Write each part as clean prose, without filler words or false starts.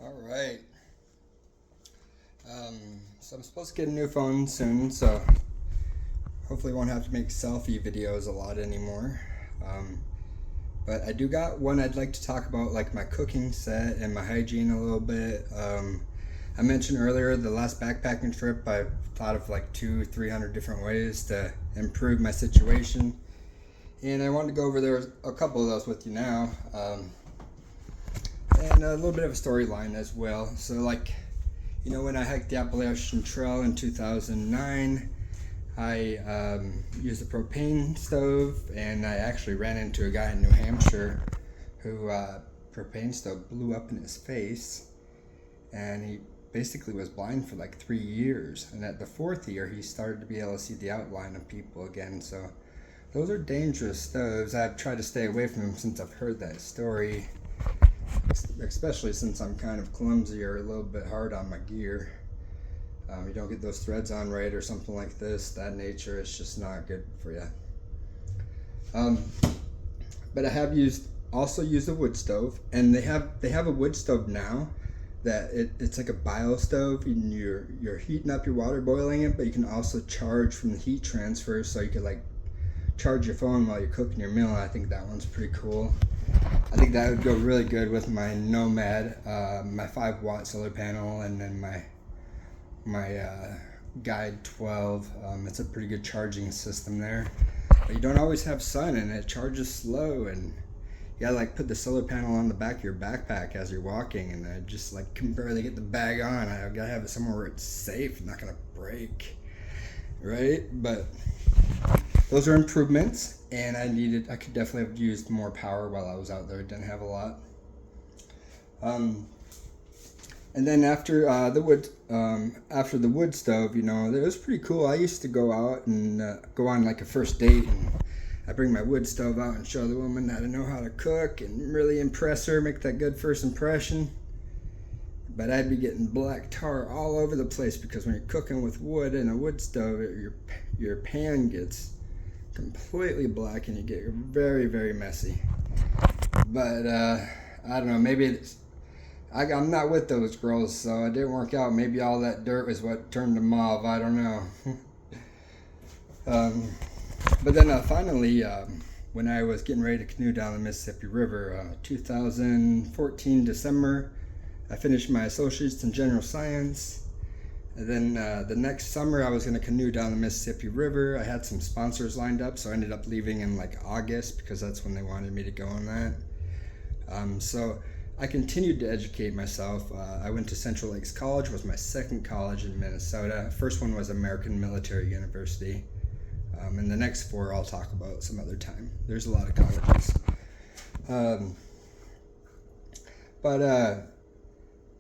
All right. So I'm supposed to get a new phone soon, so hopefully won't have to make selfie videos a lot anymore. Um, but I do got one I'd like to talk about, like my cooking set and my hygiene a little bit. I mentioned earlier the last backpacking trip, I thought of like 300 different ways to improve my situation. And I wanted to go over there a couple of those with you now. And a little bit of a storyline as well. So, like, when I hiked the Appalachian Trail in 2009, I used a propane stove, and I actually ran into a guy in New Hampshire who propane stove blew up in his face, and he basically was blind for like 3 years. And at the fourth year, he started to be able to see the outline of people again. So those are dangerous stoves. I've tried to stay away from them since I've heard that story, especially since I'm kind of clumsy or a little bit hard on my gear. You don't get those threads on right or something like this, that nature, it's just not good for you. But I have also used a wood stove, and they have a wood stove now that it's like a bio stove, and you're heating up your water, boiling it, but you can also charge from the heat transfer, so you could like charge your phone while you're cooking your meal. I think that one's pretty cool. I think that would go really good with my Nomad, my 5-watt solar panel, and then my Guide 12. It's a pretty good charging system there. But you don't always have sun, and it charges slow, and you gotta like put the solar panel on the back of your backpack as you're walking, and I just like can barely get the bag on. I gotta have it somewhere where it's safe, not gonna break, right? But those are improvements, and I could definitely have used more power while I was out there. Didn't have a lot. And then after the wood stove, it was pretty cool. I used to go out and go on like a first date, and I bring my wood stove out and show the woman that I know how to cook and really impress her, make that good first impression. But I'd be getting black tar all over the place, because when you're cooking with wood in a wood stove, your pan gets completely black and you get very, very messy. But I don't know, maybe I'm not with those girls, so it didn't work out. Maybe all that dirt was what turned them off. I don't know. But then finally, when I was getting ready to canoe down the Mississippi River, 2014 December, I finished my associates in general science. And then the next summer, I was going to canoe down the Mississippi River. I had some sponsors lined up, so I ended up leaving in like August, because that's when they wanted me to go on that. So I continued to educate myself. I went to Central Lakes College, was my second college in Minnesota. First one was American Military University. And the next 4 I'll talk about some other time. There's a lot of colleges. But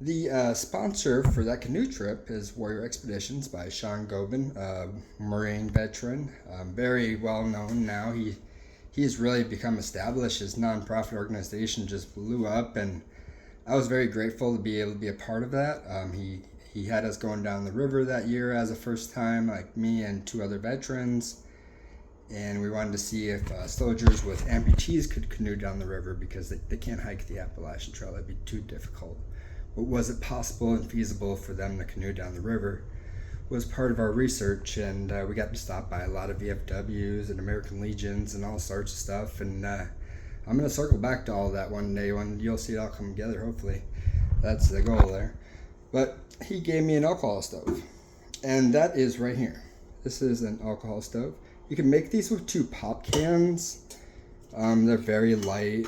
the sponsor for that canoe trip is Warrior Expeditions by Sean Gobin, a Marine veteran, very well known now. He's really become established. His nonprofit organization just blew up, and I was very grateful to be able to be a part of that. He had us going down the river that year as a first time, like me and 2 other veterans, and we wanted to see if soldiers with amputees could canoe down the river, because they can't hike the Appalachian Trail. That'd be too difficult. But was it possible and feasible for them to canoe down the river? Was part of our research, and we got to stop by a lot of VFWs and American Legions and all sorts of stuff, and I'm going to circle back to all that one day when you'll see it all come together, hopefully. That's the goal there. But he gave me an alcohol stove, and that is right here. This is an alcohol stove. You can make these with 2 pop cans. They're very light,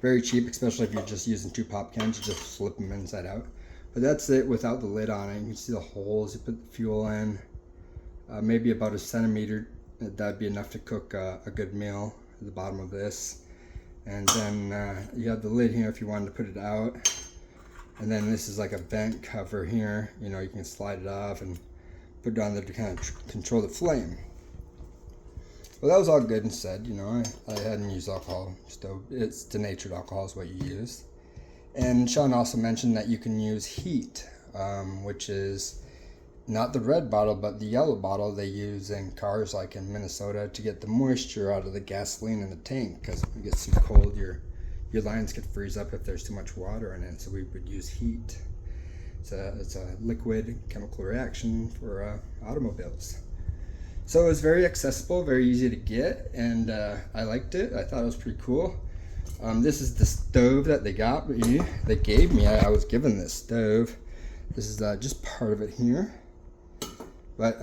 very cheap, especially if you're just using 2 pop cans. You just flip them inside out. But that's it without the lid on it. You can see the holes. You put the fuel in. Maybe about a centimeter. That'd be enough to cook a good meal at the bottom of this. And then you have the lid here if you wanted to put it out. And then this is like a vent cover here. You can slide it off and put it on there to kind of control the flame. Well, that was all good and said. I hadn't used alcohol stove. It's denatured alcohol is what you use. And Sean also mentioned that you can use heat, which is not the red bottle, but the yellow bottle they use in cars like in Minnesota to get the moisture out of the gasoline in the tank, because if it gets too cold, your your lines could freeze up if there's too much water in it, so we would use heat. It's a liquid chemical reaction for automobiles. So it was very accessible, very easy to get, and I liked it. I thought it was pretty cool. This is the stove that they gave me. I was given this stove. This is just part of it here. But,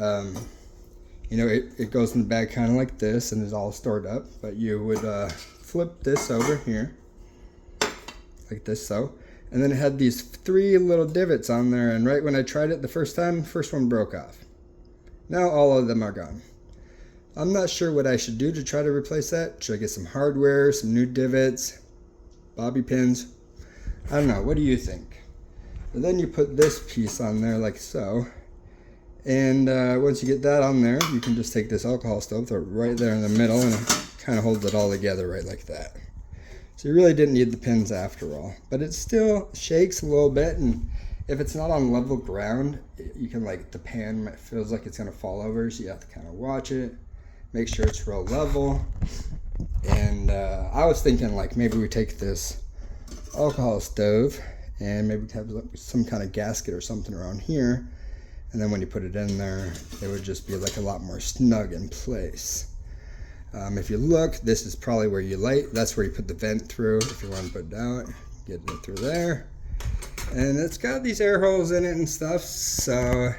you know, it goes in the bag kind of like this and is all stored up. But you would flip this over here, like this so. And then it had these 3 little divots on there. And right when I tried it the first time, the first one broke off. Now all of them are gone. I'm not sure what I should do to try to replace that. Should I get some hardware, some new divots, bobby pins? I don't know. What do you think? And then you put this piece on there like so. And once you get that on there, you can just take this alcohol stove, throw it right there in the middle, and it kind of holds it all together right like that. So you really didn't need the pins after all. But it still shakes a little bit, and if it's not on level ground, you can, like, the pan feels like it's going to fall over, so you have to kind of watch it, make sure it's real level. And I was thinking, like, maybe we take this alcohol stove and maybe have some kind of gasket or something around here, and then when you put it in there, it would just be like a lot more snug in place. If you look, this is probably where you light. That's where you put the vent through. If you want to put it out, get it through there. And it's got these air holes in it and stuff, so,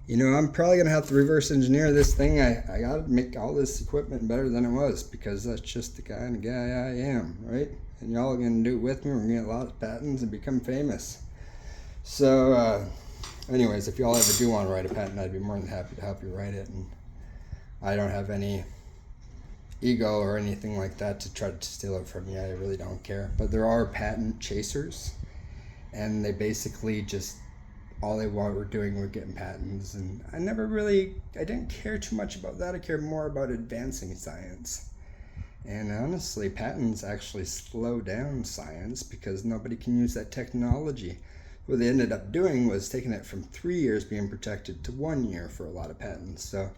you know, I'm probably going to have to reverse engineer this thing. I got to make all this equipment better than it was, because that's just the kind of guy I am, right? And y'all are going to do it with me. We're going to get a lot of patents and become famous. So, anyways, if y'all ever do want to write a patent, I'd be more than happy to help you write it. And I don't have any ego or anything like that to try to steal it from you. I really don't care. But there are patent chasers, and they basically just, all they were doing were getting patents. And I didn't care too much about that. I cared more about advancing science. And honestly, patents actually slow down science because nobody can use that technology. What they ended up doing was taking it from 3 years being protected to 1 year for a lot of patents. So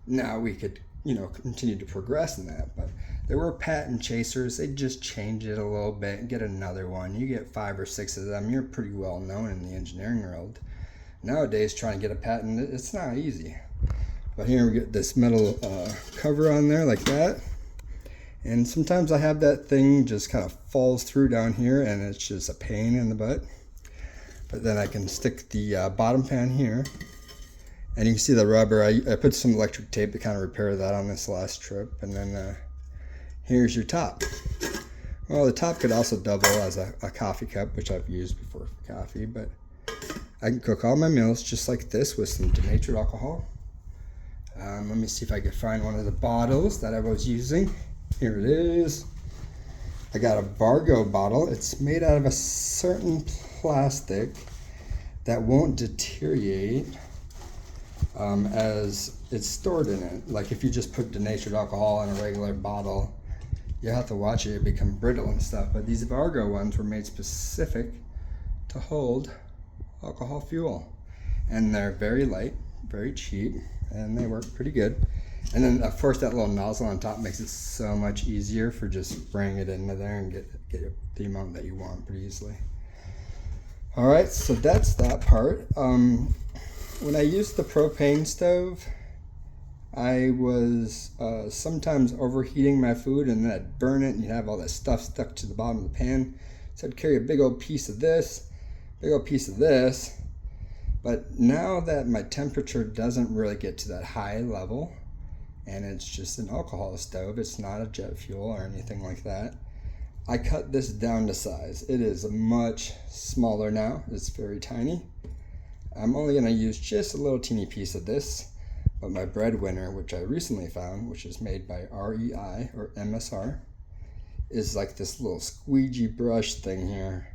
now we could, you know, continue to progress in that. But there were patent chasers. They just change it a little bit and get another one. You get 5 or 6 of them. You're pretty well known in the engineering world. Nowadays, trying to get a patent, it's not easy. But here we get this metal cover on there like that. And sometimes I have that thing just kind of falls through down here, and it's just a pain in the butt. But then I can stick the bottom pan here, and you can see the rubber. I put some electric tape to kind of repair that on this last trip. And then here's your top. Well, the top could also double as a coffee cup, which I've used before for coffee. But I can cook all my meals just like this with some denatured alcohol. Let me see if I can find one of the bottles that I was using. Here it is. I got a Vargo bottle. It's made out of a certain plastic that won't deteriorate as it's stored in it. Like if you just put denatured alcohol in a regular bottle, you have to watch it become brittle and stuff. But these Vargo ones were made specific to hold alcohol fuel. And they're very light, very cheap, and they work pretty good. And then, of course, that little nozzle on top makes it so much easier for just spraying it into there and get the amount that you want pretty easily. All right, so that's that part. When I used the propane stove, I was sometimes overheating my food, and then I'd burn it, and you'd have all that stuff stuck to the bottom of the pan. So I'd carry a big old piece of this, big old piece of this. But now that my temperature doesn't really get to that high level, and it's just an alcohol stove, it's not a jet fuel or anything like that, I cut this down to size. It is much smaller now. It's very tiny. I'm only going to use just a little teeny piece of this, but my breadwinner, which I recently found, which is made by REI or MSR, is like this little squeegee brush thing here.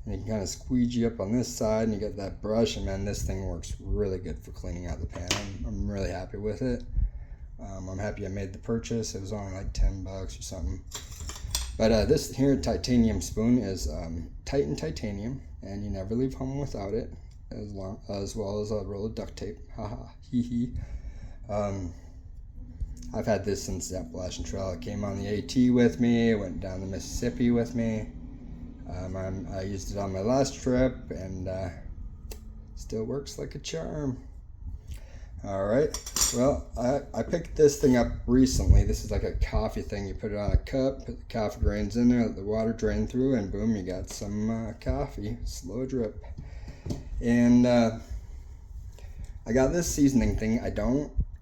And you can kind of squeegee up on this side, and you get that brush, and man, this thing works really good for cleaning out the pan. I'm really happy with it. I'm happy I made the purchase. It was only like $10 or something. But this here titanium spoon is Titan titanium, and you never leave home without it, as well as a roll of duct tape. Haha, hee hee. I've had this since the Appalachian Trail. It came on the AT with me. It went down the Mississippi with me. I used it on my last trip, and still works like a charm. All right. Well, I picked this thing up recently. This is like a coffee thing. You put it on a cup, put the coffee grains in there, let the water drain through, and boom, you got some coffee. Slow drip. And I got this seasoning thing.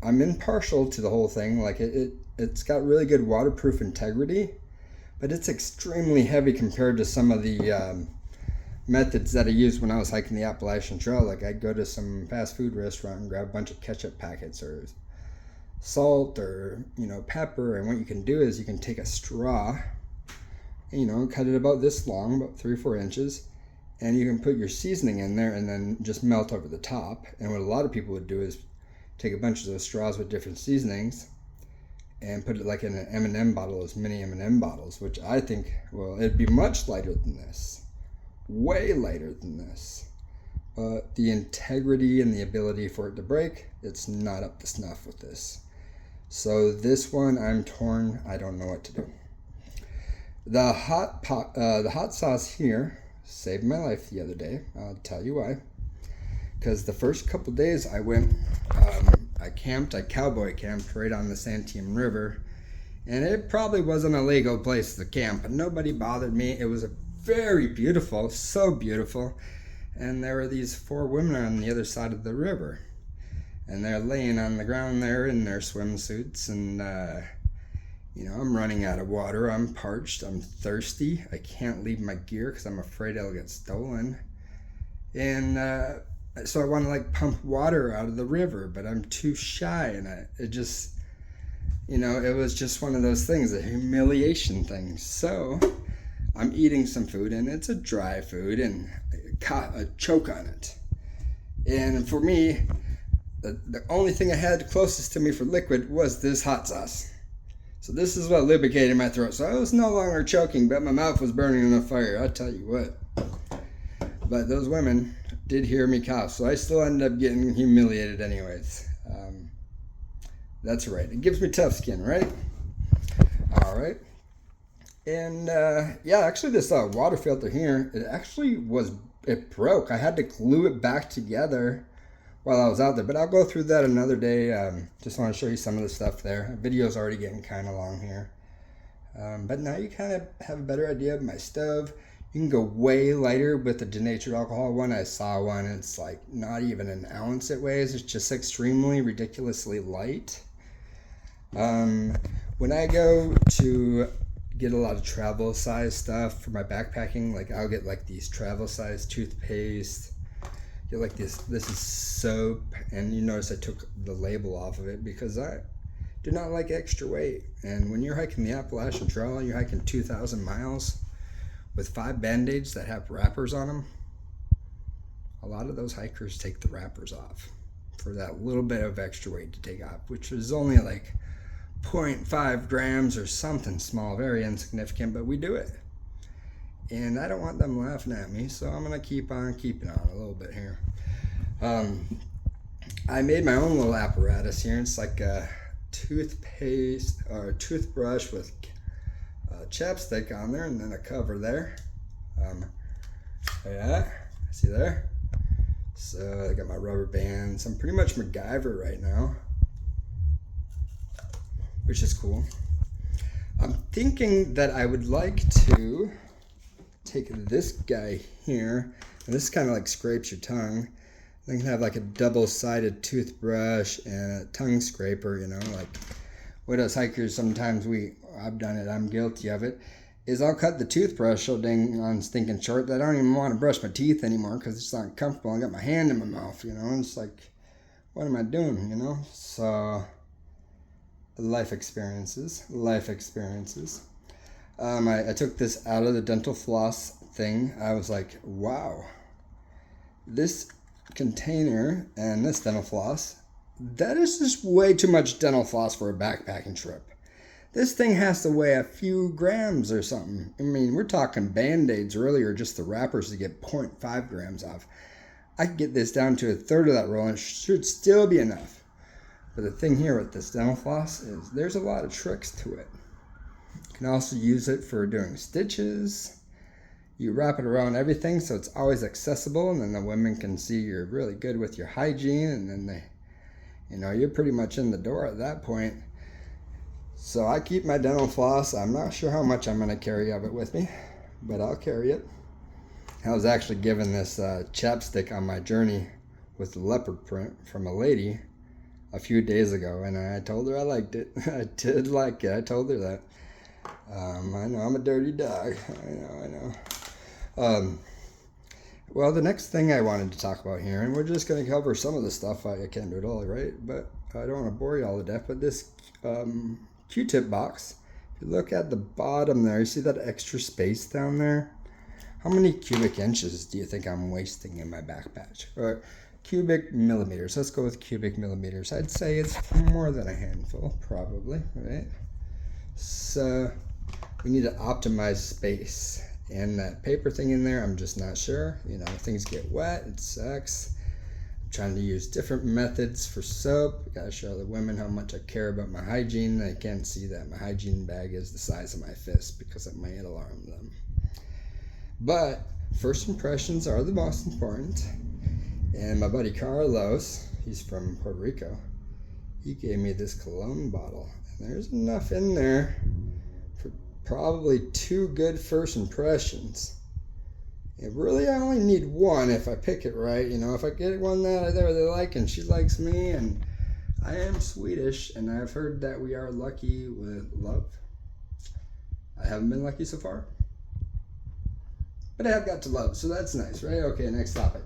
I'm impartial to the whole thing. Like it's got really good waterproof integrity, but it's extremely heavy compared to some of the methods that I used when I was hiking the Appalachian Trail. Like I'd go to some fast food restaurant and grab a bunch of ketchup packets or salt or pepper, and what you can do is you can take a straw and cut it about this long, about 3 or 4 inches, and you can put your seasoning in there and then just melt over the top. And what a lot of people would do is take a bunch of those straws with different seasonings and put it like in an M&M bottle, those mini M&M bottles, which I think, well, it'd be much lighter than this, way lighter than this. But the integrity and the ability for it to break, it's not up to snuff with this. So this one, I'm torn. I don't know what to do. The hot sauce here saved my life the other day. I'll tell you why. Because the first couple days I went, I cowboy camped right on the Santiam River, and it probably wasn't a legal place to camp, but nobody bothered me. It was very beautiful, so beautiful, and there were these 4 women on the other side of the river, and they're laying on the ground there in their swimsuits, and I'm running out of water. I'm parched. I'm thirsty. I can't leave my gear because I'm afraid it'll get stolen. And so I want to pump water out of the river, but I'm too shy. And it was just one of those things, a humiliation thing. So I'm eating some food, and it's a dry food, and a choke on it. And for me, the only thing I had closest to me for liquid was this hot sauce. So this is what lubricated my throat. So I was no longer choking, but my mouth was burning on fire. I'll tell you what. But those women did hear me cough, so I still ended up getting humiliated anyways. That's right. It gives me tough skin, right? All right. And actually this water filter here, it broke. I had to glue it back together while I was out there, but I'll go through that another day. Just want to show you some of the stuff there. The video's already getting kind of long here. But now you kind of have a better idea of my stove. You can go way lighter with the denatured alcohol one. I saw one, it's like not even an ounce it weighs. It's just extremely ridiculously light. When I go to get a lot of travel size stuff for my backpacking, I'll get these travel size toothpaste. Get this is soap, and you notice I took the label off of it because I do not like extra weight. And when you're hiking the Appalachian Trail, you're hiking 2,000 miles with 5 band-aids that have wrappers on them. A lot of those hikers take the wrappers off for that little bit of extra weight to take off, which is only 0.5 grams or something small, very insignificant, but we do it. And I don't want them laughing at me, so I'm going to keep on keeping on a little bit here. I made my own little apparatus here. It's like a toothpaste or a toothbrush with chapstick on there and then a cover there. See there? So I got my rubber bands. I'm pretty much MacGyver right now, which is cool. I'm thinking that I would like to take this guy here, and this kind of scrapes your tongue. Then you can have a double-sided toothbrush and a tongue scraper, what us hikers sometimes I've done it, I'm guilty of it, is I'll cut the toothbrush so dang on stinking short that I don't even want to brush my teeth anymore because it's not comfortable. I got my hand in my mouth, and it's what am I doing, So life experiences. I took this out of the dental floss thing. I was like, wow, this container and this dental floss, that is just way too much dental floss for a backpacking trip. This thing has to weigh a few grams or something. I mean, we're talking band-aids earlier, just the wrappers to get 0.5 grams off. I could get this down to a third of that roll and it should still be enough. But the thing here with this dental floss is there's a lot of tricks to it. You can also use it for doing stitches. You wrap it around everything so it's always accessible, and then the women can see you're really good with your hygiene, and then they, you're pretty much in the door at that point. So I keep my dental floss. I'm not sure how much I'm going to carry of it with me, but I'll carry it. I was actually given this chapstick on my journey with the leopard print from a lady a few days ago, and I told her I liked it. I did like it. I told her that. I know I'm a dirty dog. I know. Well, the next thing I wanted to talk about here, and we're just going to cover some of the stuff. I can't do it all, right? But I don't want to bore you all to death. But this Q-tip box, if you look at the bottom there, you see that extra space down there? How many cubic inches do you think I'm wasting in my back patch? Or cubic millimeters. Let's go with cubic millimeters. I'd say it's more than a handful, probably, right? So we need to optimize space. And that paper thing in there, I'm just not sure. Things get wet, it sucks. I'm trying to use different methods for soap. I gotta show the women how much I care about my hygiene. They can't see that my hygiene bag is the size of my fist because it might alarm them. But first impressions are the most important. And my buddy Carlos, he's from Puerto Rico, he gave me this cologne bottle. And there's enough in there for probably 2 good first impressions. And really, I only need one if I pick it right. If I get one that I really like and she likes me, and I am Swedish, and I've heard that we are lucky with love. I haven't been lucky so far, but I have got to love, so that's nice, right? Okay, next topic.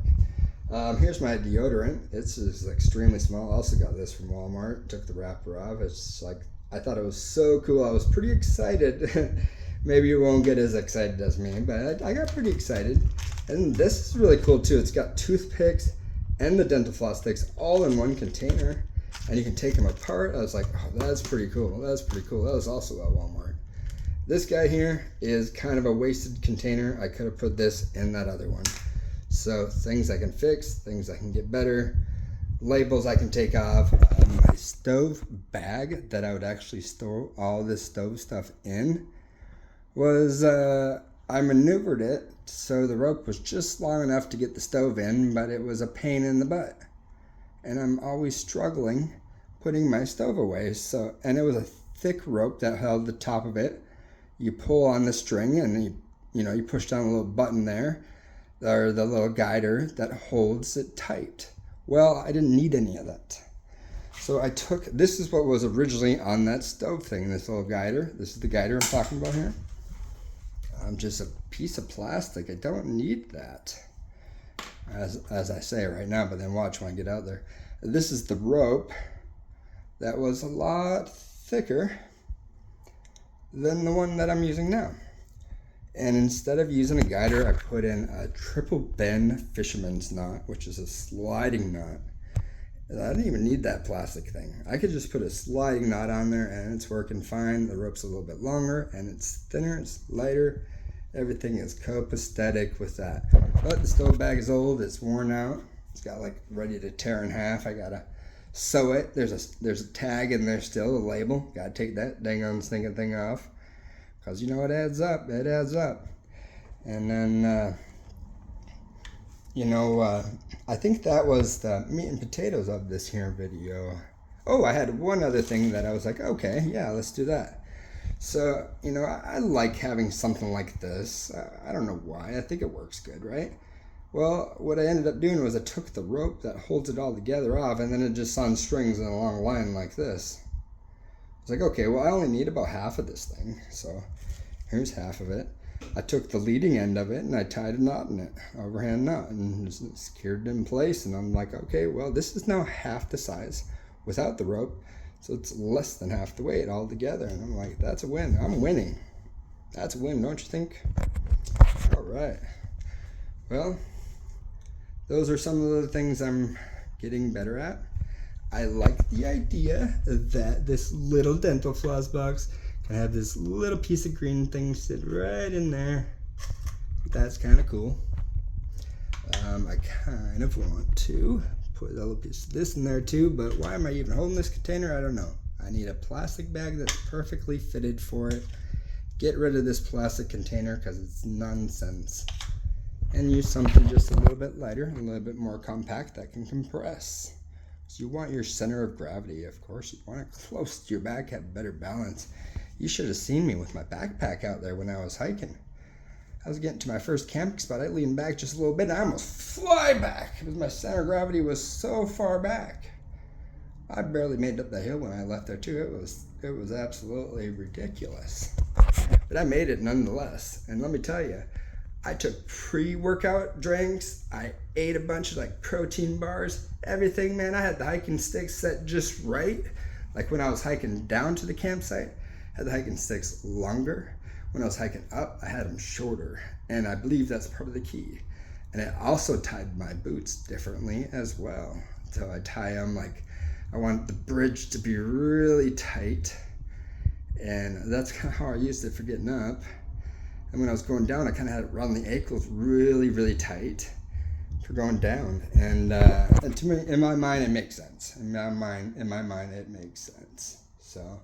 Here's my deodorant. It's extremely small. I also got this from Walmart. Took the wrapper off. It's like, I thought it was so cool. I was pretty excited. Maybe you won't get as excited as me, but I got pretty excited. And this is really cool too. It's got toothpicks and the dental floss sticks all in one container, and you can take them apart. I was like, oh, that's pretty cool. That's pretty cool. That was also at Walmart. This guy here is kind of a wasted container. I could have put this in that other one. So things I can fix, things I can get better, labels I can take off. My stove bag that I would actually store all this stove stuff in was, I maneuvered it so the rope was just long enough to get the stove in, but it was a pain in the butt. And I'm always struggling putting my stove away. And it was a thick rope that held the top of it. You pull on the string and you push down a little button there, or the little guider that holds it tight. Well, I didn't need any of that. So this is what was originally on that stove thing, this little guider. This is the guider I'm talking about here. Just a piece of plastic. I don't need that, as I say right now, but then watch when I get out there. This is the rope that was a lot thicker than the one that I'm using now. And instead of using a guider, I put in a triple bend fisherman's knot, which is a sliding knot. I didn't even need that plastic thing. I could just put a sliding knot on there and it's working fine. The rope's a little bit longer and it's thinner, it's lighter. Everything is copacetic with that. But the stove bag is old, it's worn out. It's got ready to tear in half. I gotta sew it. There's a tag in there still, a label. Gotta take that dang on stinking thing off. Because it adds up. It adds up. And then, I think that was the meat and potatoes of this here video. Oh, I had one other thing that I was like, okay, yeah, let's do that. So, I like having something like this. I don't know why. I think it works good, right? Well, what I ended up doing was I took the rope that holds it all together off, and then it just on strings in a long line like this. It's like, okay, well, I only need about half of this thing. So here's half of it. I took the leading end of it and I tied a knot in it, overhand knot, and just secured it in place. And I'm like, okay, well, this is now half the size without the rope. So it's less than half the weight altogether. And I'm like, that's a win. I'm winning. That's a win, don't you think? All right. Well, those are some of the things I'm getting better at. I like the idea that this little dental floss box can have this little piece of green thing sit right in there. That's kind of cool. I kind of want to put a little piece of this in there too, but why am I even holding this container? I don't know. I need a plastic bag that's perfectly fitted for it. Get rid of this plastic container because it's nonsense. And use something just a little bit lighter, a little bit more compact that can compress. So you want your center of gravity, of course. You want it close to your back, have better balance. You should have seen me with my backpack out there when I was hiking. I was getting to my first camping spot. I leaned back just a little bit and I almost fly back because my center of gravity was so far back. I barely made up the hill when I left there too. It was absolutely ridiculous. But I made it nonetheless. And let me tell you, I took pre-workout drinks. I ate a bunch of like protein bars, everything, man. I had the hiking sticks set just right. Like when I was hiking down to the campsite, I had the hiking sticks longer. When I was hiking up, I had them shorter. And I believe that's probably the key. And I also tied my boots differently as well. So I tie them like, I want the bridge to be really tight. And that's kind of how I used it for getting up. And when I was going down, I kind of had it around the ankles really, really tight for going down. And to me, in my mind, it makes sense. In my mind, it makes sense. So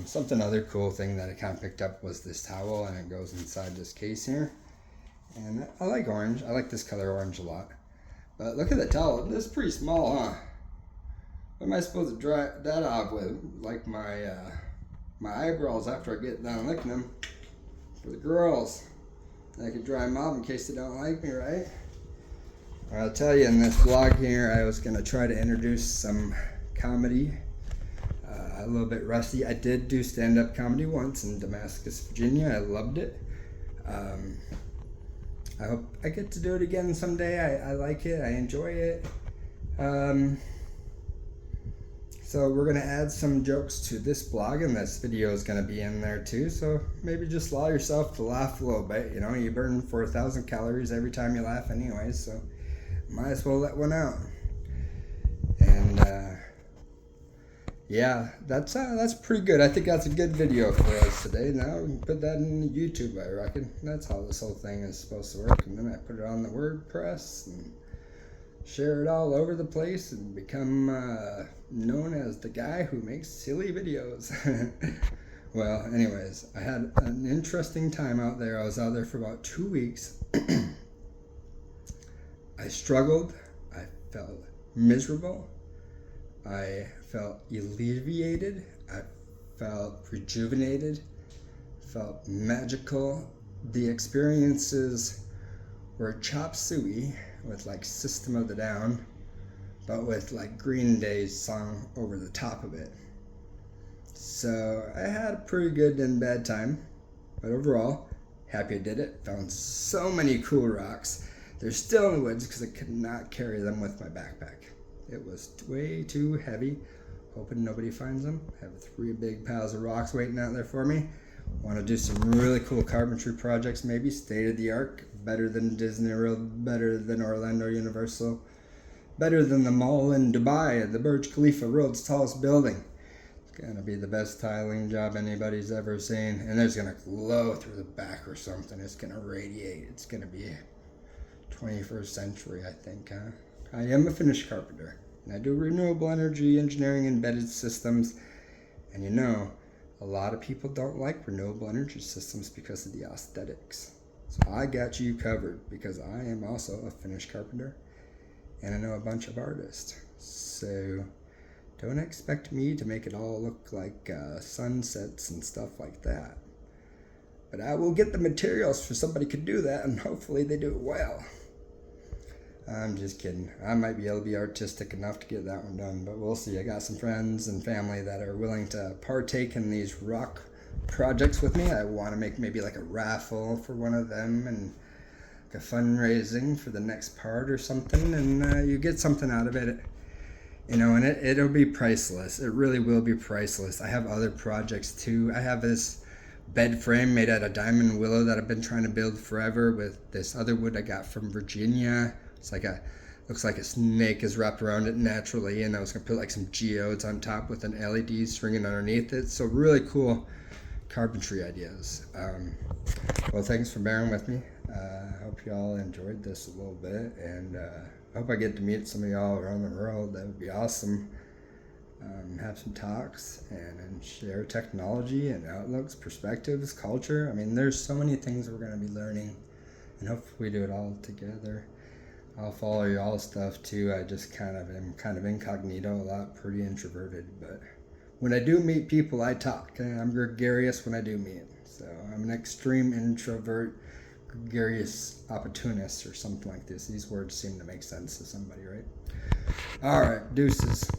something other cool thing that I kind of picked up was this towel, and it goes inside this case here. And I like orange. I like this color orange a lot. But look at the towel. This is pretty small, huh? What am I supposed to dry that off with? Like my eyebrows after I get done licking them. For the girls, I could dry them off in case they don't like me, right? I'll tell you, in this vlog here, I was going to try to introduce some comedy. A little bit rusty. I did do stand-up comedy once in Damascus, Virginia. I loved it. I hope I get to do it again someday. I like it. I enjoy it. So we're going to add some jokes to this blog, and this video is going to be in there too. So maybe just allow yourself to laugh a little bit. You know, you burn 4,000 calories every time you laugh anyway, so might as well let one out. And yeah, that's pretty good. I think that's a good video for us today. Now we can put that in YouTube, I reckon. That's how this whole thing is supposed to work. And then I put it on the WordPress and share it all over the place and become known as the guy who makes silly videos. Well, anyways, I had an interesting time out there. I was out there for about 2 weeks. I struggled. I felt miserable. I felt alleviated. I felt rejuvenated. Felt magical. The experiences were chop suey with like System of the Down, but with like Green Day's song over the top of it. So I had a pretty good and bad time, but overall, happy I did it. Found so many cool rocks. They're still in the woods because I could not carry them with my backpack. It was way too heavy. Hoping nobody finds them. I have 3 big piles of rocks waiting out there for me. Want to do some really cool carpentry projects, maybe state of the art, better than Disney World, better than Orlando Universal, better than the mall in Dubai, the Burj Khalifa, world's tallest building. It's gonna be the best tiling job anybody's ever seen, and it's gonna glow through the back or something. It's gonna radiate. It's gonna be 21st century, I think. Huh? I am a finished carpenter, and I do renewable energy engineering embedded systems, and you know, a lot of people don't like renewable energy systems because of the aesthetics. So I got you covered because I am also a finished carpenter and I know a bunch of artists. So don't expect me to make it all look like sunsets and stuff like that. But I will get the materials for somebody could do that, and hopefully they do it well. I'm just kidding. I might be able to be artistic enough to get that one done, but we'll see. I got some friends and family that are willing to partake in these rock projects with me. I want to make maybe like a raffle for one of them and like a fundraising for the next part or something, and you get something out of it, you know, and it'll be priceless. It really will be priceless. I have other projects too. I have this bed frame made out of diamond willow that I've been trying to build forever with this other wood I got from Virginia. It's like looks like a snake is wrapped around it naturally, and I was gonna put like some geodes on top with an LED stringing underneath it. So really cool carpentry ideas. Well, thanks for bearing with me. Hope y'all enjoyed this a little bit, and I hope I get to meet some of y'all around the world. That would be awesome. Have some talks and share technology and outlooks, perspectives, culture. I mean, there's so many things we're going to be learning, and hopefully we do it all together. I'll follow y'all's stuff too. I just am kind of incognito a lot, pretty introverted, but when I do meet people, I talk. I'm gregarious when I do meet. So I'm an extreme introvert, gregarious opportunist, or something like this. These words seem to make sense to somebody, right? All right, deuces.